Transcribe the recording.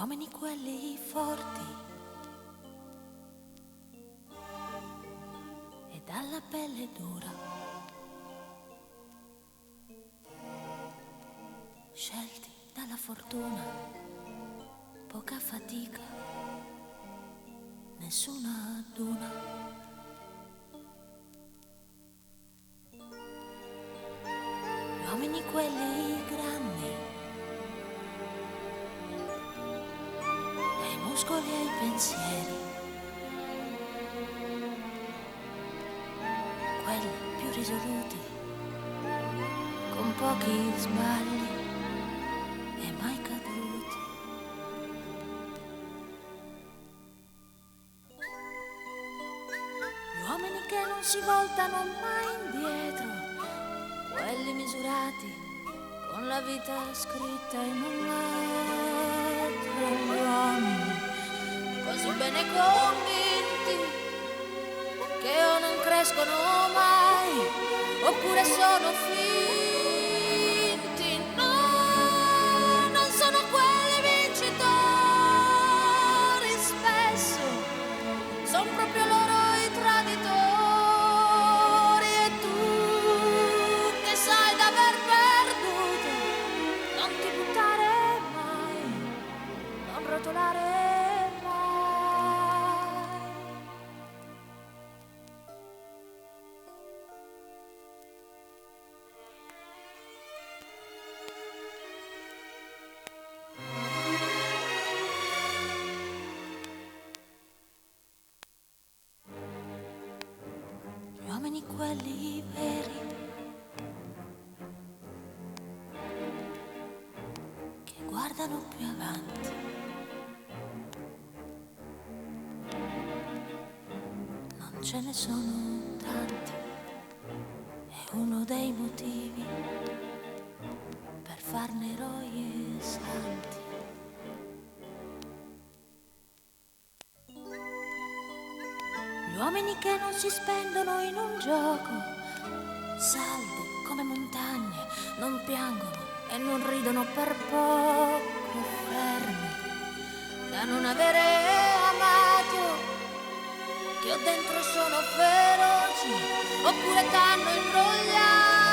uomini quelli forti e dalla pelle dura, scelti dalla fortuna, poca fatica, nessuna duna. Gli uomini quelli grandi, ai muscoli e ai pensieri, quelli più risoluti, con pochi sbagli e mai caduti. Gli uomini che non si voltano mai indietro, quelli misurati con la vita scritta in un metro. Gli uomini così bene convinti che o non crescono mai oppure sono finti. No, non sono quelli vincitori, spesso sono proprio loro i traditori. E tu che sai d'aver perduto, non ti buttare mai, non rotolare mai. Gli uomini quelli veri, che guardano più avanti, non ce ne sono tanti, è uno dei motivi per farne eroi e santi. Gli uomini che non si spendono in un gioco, saldi come montagne, non piangono e non ridono per poco, fermi da non avere amato, che o dentro sono feroci oppure t'hanno imbrogliato.